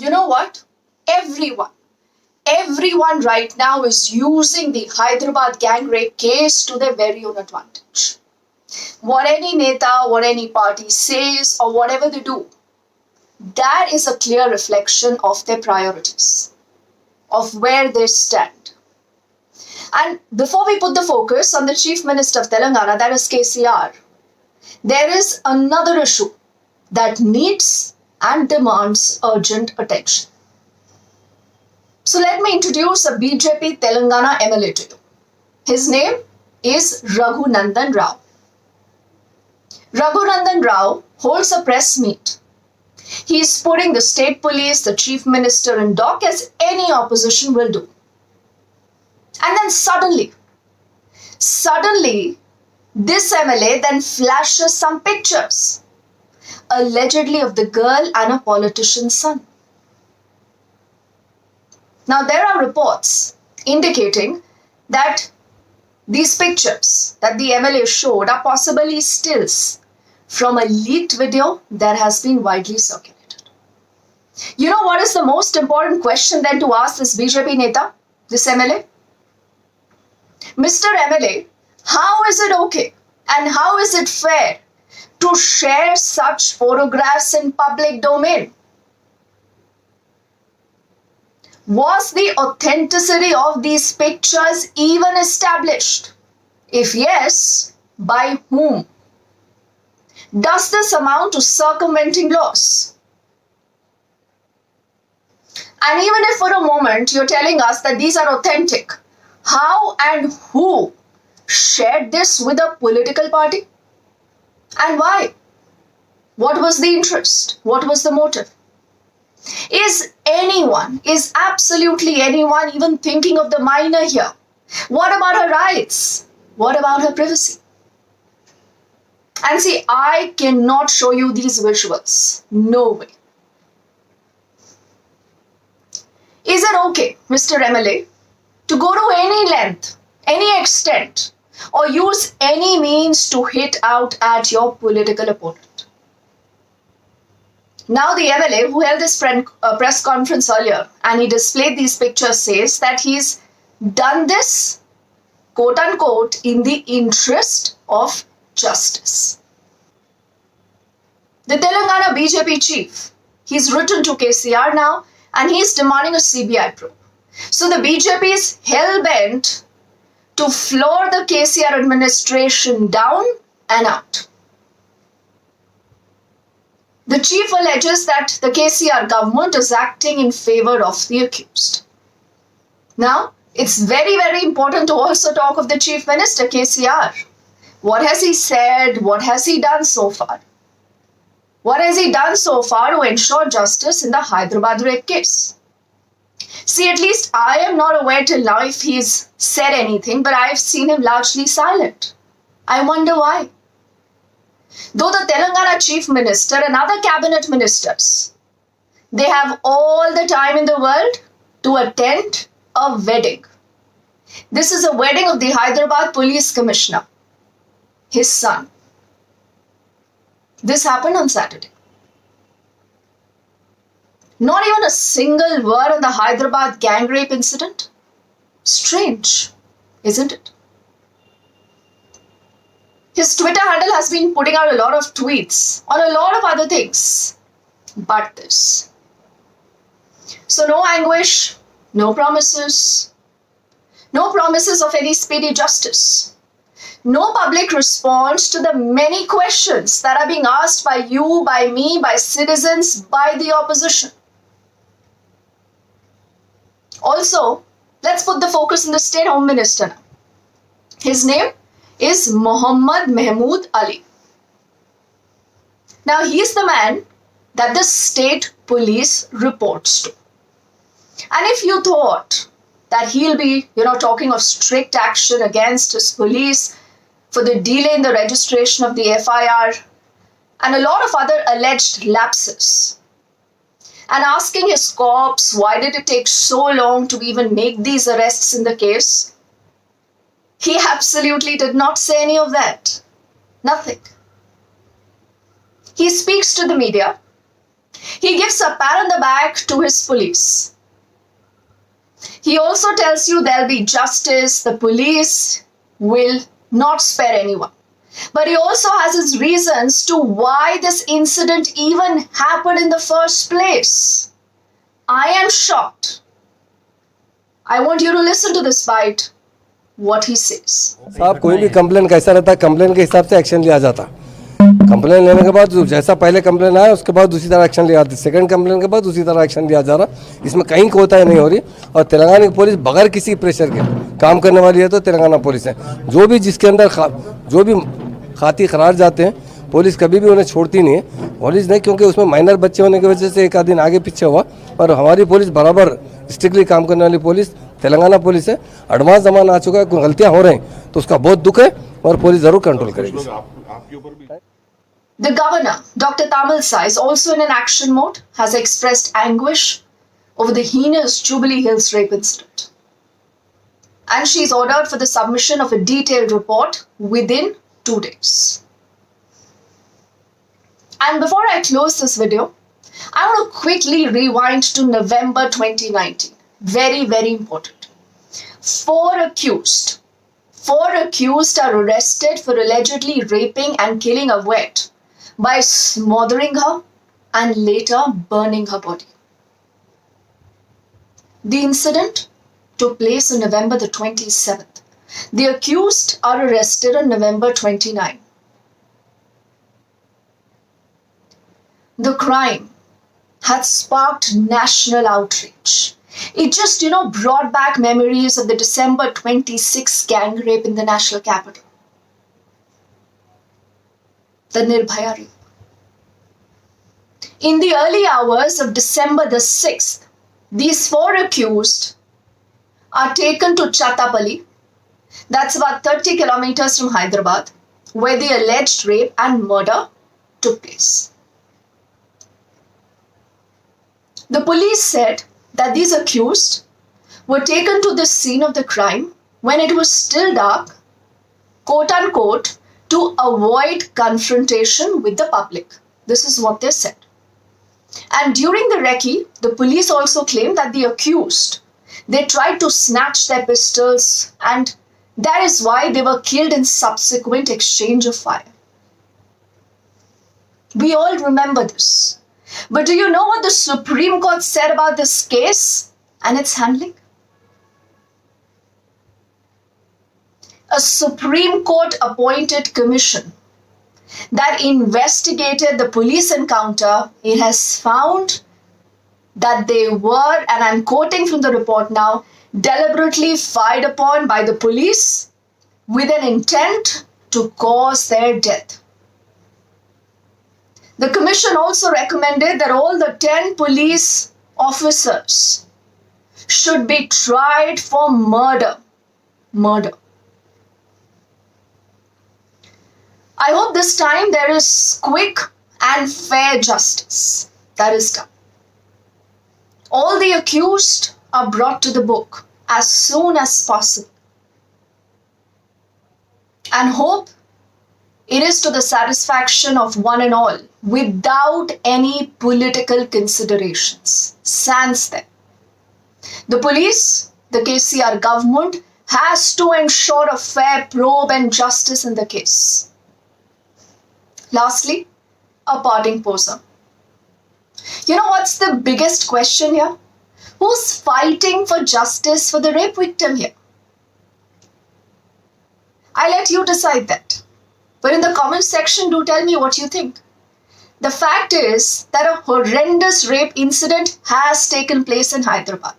You know what? Everyone right now is using the Hyderabad Gangrape case to their very own advantage. What any neta, what any party says, or whatever they do, that is a clear reflection of their priorities, of where they stand. And before we put the focus on the Chief Minister of Telangana, that is KCR, there is another issue that needs and demands urgent attention. So let me introduce a BJP Telangana MLA to you. His name is Raghunandan Rao. Raghunandan Rao holds a press meet. He is putting the state police, the chief minister in dock as any opposition will do. And then suddenly, this MLA then flashes some pictures, allegedly of the girl and a politician's son. Now, there are reports indicating that these pictures that the MLA showed are possibly stills from a leaked video that has been widely circulated. You know what is the most important question then to ask this BJP neta, this MLA? Mr. MLA, how is it okay and how is it fair to share such photographs in public domain? Was the authenticity of these pictures even established? If yes, by whom? Does this amount to circumventing laws? And even if for a moment you're telling us that these are authentic, how and who shared this with a political party? And why? What was the interest? What was the motive? Is absolutely anyone even thinking of the minor here? What about her rights? What about her privacy? And see, I cannot show you these visuals. No way. Is it okay, Mr. MLA, to go to any length, any extent, or use any means to hit out at your political opponent? Now the MLA who held this press conference earlier and he displayed these pictures says that he's done this, quote unquote, in the interest of justice. The Telangana BJP chief, he's written to KCR now and he's demanding a CBI probe. So the BJP is hell-bent to floor the KCR administration down and out. The chief alleges that the KCR government is acting in favor of the accused. Now, it's very, very important to also talk of the chief minister, KCR. What has he said? What has he done so far? What has he done so far to ensure justice in the Hyderabad rape case? See, at least I am not aware till now if he's said anything, but I've seen him largely silent. I wonder why. Though the Telangana chief minister and other cabinet ministers, they have all the time in the world to attend a wedding. This is a wedding of the Hyderabad police commissioner, his son. This happened on Saturday. Not even a single word on the Hyderabad Gangrape incident. Strange, isn't it? His Twitter handle has been putting out a lot of tweets on a lot of other things, but this. So no anguish, no promises of any speedy justice, no public response to the many questions that are being asked by you, by me, by citizens, by the opposition. Also, let's put the focus on the state home minister now. His name is Mohammad Mahmood Ali. Now, he is the man that the state police reports to. And if you thought that he'll be, talking of strict action against his police for the delay in the registration of the FIR and a lot of other alleged lapses, and asking his corps why did it take so long to even make these arrests in the case, he absolutely did not say any of that. Nothing. He speaks to the media He gives a pat on the back to his police. He also tells you there'll be justice, the police will not spare anyone. But he also has his reasons to why this incident even happened in the first place. I am shocked. I want you to listen to this bite, what he says. साहब कोई भी complain कैसा रहता है, complain के हिसाब से action लिया जाता। कंप्लेन लेने के बाद जैसा पहले कंप्लेन आया उसके बाद दूसरी तरह एक्शन लिया जाता, सेकंड कंप्लेन के बाद दूसरी तरह एक्शन लिया जा रहा। इसमें कहीं कोताही नहीं हो रही और तेलंगाना की पुलिस बगैर किसी प्रेशर के काम करने वाली है। तो तेलंगाना पुलिस है, जो भी जिसके अंदर जो भी खाती खरार जाते हैं, पुलिस कभी भी उन्हें छोड़ती नहीं है। पुलिस नहीं, क्योंकि उसमें माइनर बच्चे होने की वजह से एक आध दिन आगे पीछे हुआ, और हमारी पुलिस बराबर स्ट्रिक्टली काम करने वाली पुलिस तेलंगाना पुलिस है। एडवांस ज़माना आ चुका है, कोई गलतियाँ हो रही हैं तो उसका बहुत दुख है और पुलिस ज़रूर कंट्रोल करेगी। The governor, Dr. Tamil Sai, is also in an action mode, has expressed anguish over the heinous Jubilee Hills rape incident. And she's ordered for the submission of a detailed report within 2 days. And before I close this video, I want to quickly rewind to November 2019. Very, very important. Four accused are arrested for allegedly raping and killing a vet by smothering her and later burning her body. The incident took place on November the 27th. The accused are arrested on November 29. The crime had sparked national outrage. It just, brought back memories of the December 26th gang rape in the national capital. The Nirbhaya rape. In the early hours of December the 6th, these four accused are taken to Chattapalli, that's about 30 kilometers from Hyderabad, where the alleged rape and murder took place. The police said that these accused were taken to the scene of the crime when it was still dark, quote unquote, to avoid confrontation with the public. This is what they said. And during the recce, the police also claimed that the accused, they tried to snatch their pistols, and that is why they were killed in subsequent exchange of fire. We all remember this. But do you know what the Supreme Court said about this case and its handling? A Supreme Court appointed commission that investigated the police encounter, it has found that they were, and I'm quoting from the report now, deliberately fired upon by the police with an intent to cause their death. The commission also recommended that all the 10 police officers should be tried for murder. I hope this time there is quick and fair justice that is done. All the accused are brought to the book as soon as possible. And hope it is to the satisfaction of one and all, without any political considerations. Sans them. The police, the KCR government, has to ensure a fair probe and justice in the case. Lastly, a parting poser. You know what's the biggest question here? Who's fighting for justice for the rape victim here? I let you decide that. But in the comment section, do tell me what you think. The fact is that a horrendous rape incident has taken place in Hyderabad.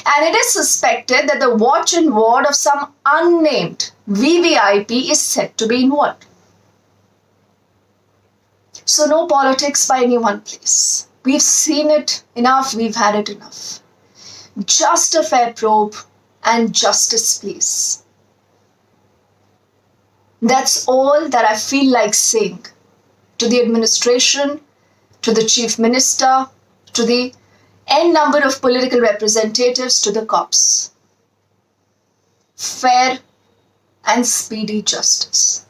And it is suspected that the watch and ward of some unnamed VVIP is said to be involved. So no politics by any one place. We've seen it enough, we've had it enough. Just a fair probe and justice, please. That's all that I feel like saying to the administration, to the chief minister, to the n number of political representatives, to the cops. Fair and speedy justice.